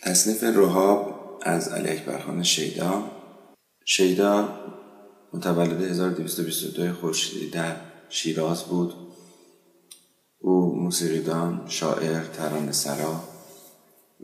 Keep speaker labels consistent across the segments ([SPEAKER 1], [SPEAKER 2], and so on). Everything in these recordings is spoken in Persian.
[SPEAKER 1] تصنیف رهاب از علی اکبرخان شیدا. شیدا متولد 1222 خورشیدی در شیراز بود. او موسیقیدان، شاعر، ترانه‌سرا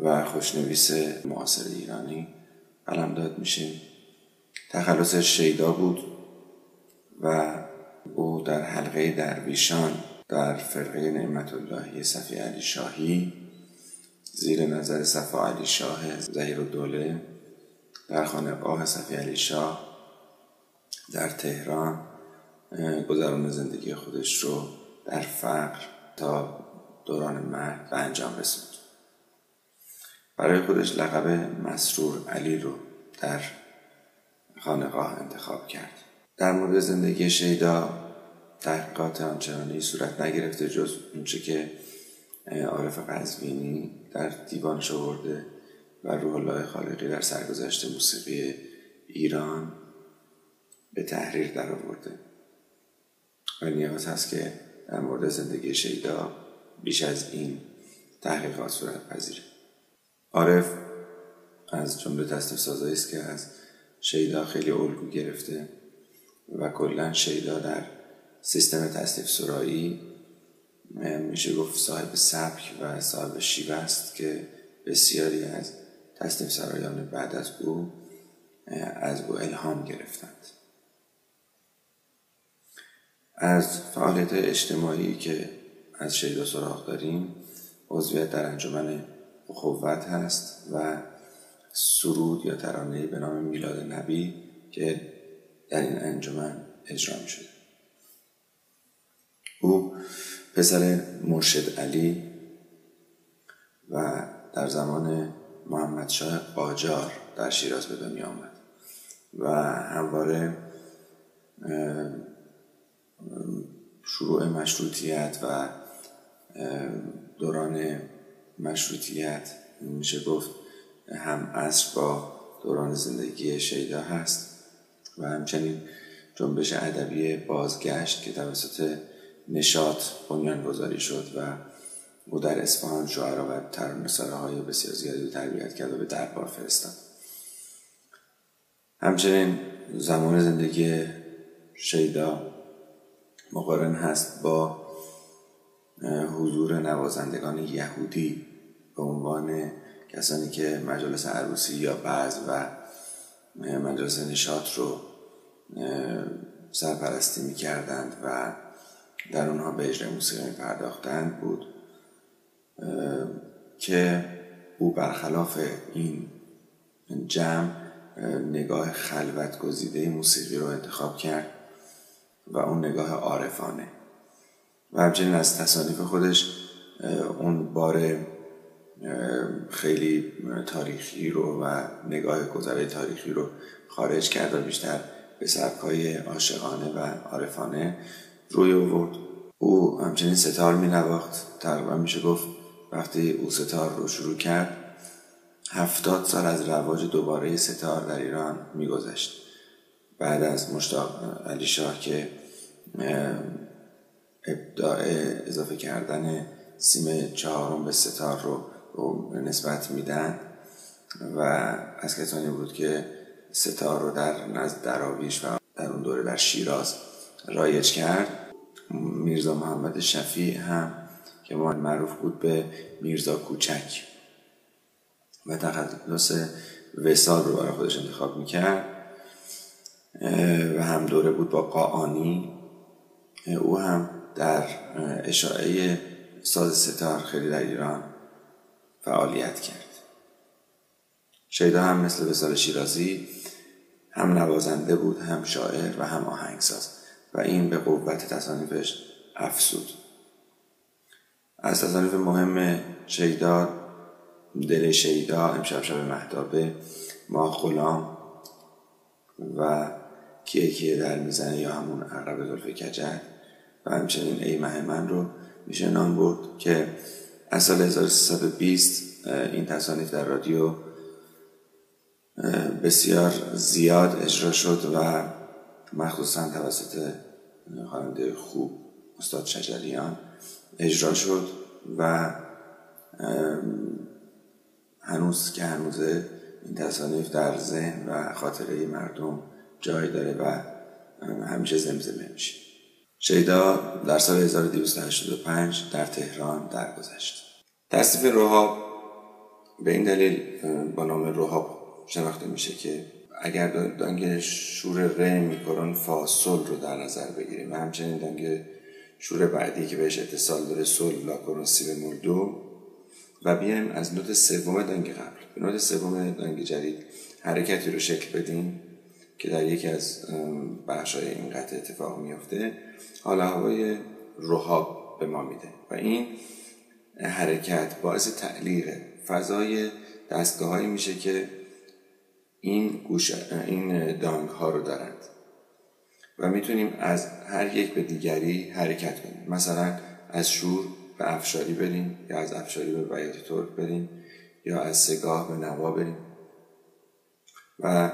[SPEAKER 1] و خوشنویس معاصر ایرانی قلمداد میشیم. تخلصش شیدا بود و او در حلقه درویشان در فرقه نعمت اللهی صفی علی شاهی زیر نظر صفا علی شاه ظهیرالدوله در خانقاه صفی علی شاه در تهران گذران زندگی خودش رو در فقر تا دوران مرگ به انجام رسوند. برای خودش لقب مسرور علی رو در خانقاه انتخاب کرد. در مورد زندگی شیدا تحقیقات آنچنانی صورت نگرفته جز اونچه که عارف قزوینی در دیوانش آورده و روح الله خالقی در سرگذشت موسیقی ایران به تحریر در آورده و نیاز هست که در مورد زندگی شیدا بیش از این تحقیقات صورت پذیره. عارف از جمله تصنیف سازایی است که از شیدا خیلی الگو گرفته و کلا شیدا در سیستم تصنیف سرایی میشه گفت صاحب سبک و صاحب شیوه است که بسیاری از تصنیف سرایان بعد از او الهام گرفتند. از فعالیت اجتماعی که از شیدا سراغ داریم عضویت در انجمن اخوت هست و سرود یا ترانه‌ای به نام میلاد نبی که در این انجمن اجرا می شده. او پسر مرشد علی و در زمان محمدشاه قاجار در شیراز به دنیا آمد و همواره شروع مشروطیت و دوران مشروطیت میشه گفت هم عصر با دوران زندگی شیدا هست و همچنین جنبش ادبی بازگشت که توسط نشاط بنیانگذاری شد و او در اصفهان شعرا و ترانه‌سراهای بسیار زیادی رو تربیت کرد و به دربار فرستاد. همچنین زمان زندگی شیدا مقارن هست با حضور نوازندگان یهودی به عنوان کسانی که مجالس عروسی یا بعض و مجالس نشاط رو سرپرستی می کردند و در اونها به اجرای موسیقی می پرداختند بود که او برخلاف این جمع نگاه خلوت گزیده موسیقی رو انتخاب کرد و اون نگاه عارفانه و همچنین از تصانیف خودش اون بار خیلی تاریخی رو و نگاه گذرای تاریخی رو خارج کرد و بیشتر به سبک‌های عاشقانه و عارفانه روی آورد. او همچنین ستار می نواخت. تقریبا میشه گفت وقتی او ستار رو شروع کرد 70 سال از رواج دوباره ستار در ایران می گذشت. بعد از مشتاق علی شاه که ابداع اضافه کردن سیم چهارم به ستار رو نسبت میدن و از کسانی بود که ستار رو در نزد دراویش و در اون دوره در شیراز رایج کرد. میرزا محمد شفیع هم که معروف بود به میرزا کوچک و تخلص وصال رو برای خودش انتخاب میکرد و هم دوره بود با قاآنی. او هم در اشاعه ساز ستار خیلی در ایران فعالیت کرد. شیدا هم مثل وصال شیرازی هم نوازنده بود، هم شاعر و هم آهنگساز و این به قوت تصانیفش افزود. از تصانیف مهم شیدا دل شیدا، امشب شب مهتابه، ماه غلام و کیه کیه در میزنه یا همون عقرب زلف کجد و همچنین ای مه من رو میشه نام برد که از سال 1320 این تصانیف در رادیو بسیار زیاد اجرا شد و مخصوصا توسط خواننده خوب استاد شجریان اجرا شد و هنوزه این تصانیف در ذهن و خاطره مردم جای داره و همیشه زمزمه میشه. شیدا در سال 1285 در تهران درگذشت. تصنیف رهاب به این دلیل با نام رهاب شناخته میشه که اگر دانگ شور ر میکرون فا سل رو در نظر بگیریم و همچنین دانگ شور بعدی که بهش اتصال داره سل لا کرون سی بمول دو و بیایم از نوت سوم دانگ قبل به نوت سوم دانگ جدید حرکتی رو شکل بدیم که در یکی از بخش‌های این قطعه اتفاق میفته، حال هوای رهاب به ما میده و این حرکت باعث تعلیق فضای دستگاه‌هایی میشه که این دانگ ها رو دارند و میتونیم از هر یک به دیگری حرکت کنیم. مثلا از شور به افشاری بریم یا از افشاری به بیات ترک بریم یا از سگاه به نوا بریم و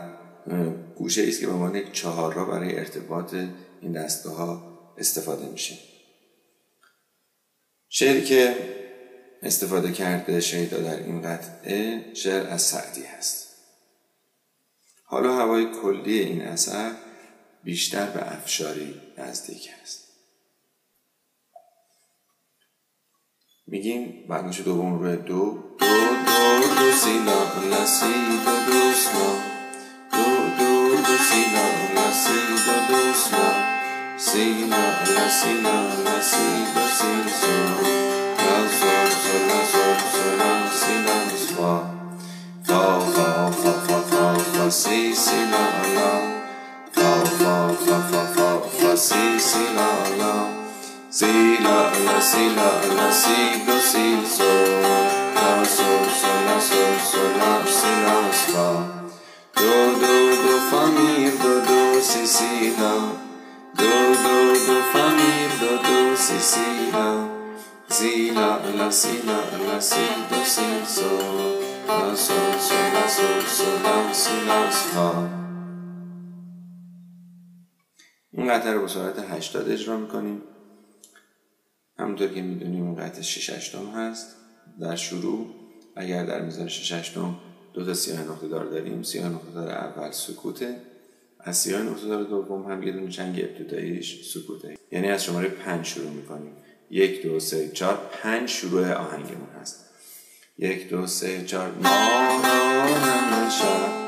[SPEAKER 1] گوشه ایست که به عنوان یک چهارراه برای ارتباط این دستگاه ها استفاده میشه. شعری که استفاده کرده شیدا در این قطعه شعر از سعدی هست. حالا هوای کلی این اثر بیشتر به افشاری نزدیک است. میگیم برداشت دوم روی دو سی لا سی دو سلا دو سی لا سی دو سلا سی لا سی دو سی سو لا سول سول لا سول سول لا سی لا سوا فا سی سی لا فا سی سی لا سی لا سی دو سی سول لا سول سول لا سول سول لا سی لا سوا دو فا میر دو سی سی لا دو فا میر دو سی سی لا سی لا سی دو سی سول لا سول سول لا سول سول لا سی لا سوا. این قطعه رو با سرعت 80 اجرا میکنیم. همونطور که میدونیم این قطعه 6/8 هست. در شروع اگر در میزان 6/8 دو تا سیاه نقطه دار داریم، سیاه نقطه دار اول سکوته، از سیاه نقطه دار دوم هم یه دونه چنگ ابتداییش سکوته، یعنی از شماره 5 شروع میکنیم. 1 2 3 4 5 شروع آهنگمون هست. 1 2 3 4 ما همه شب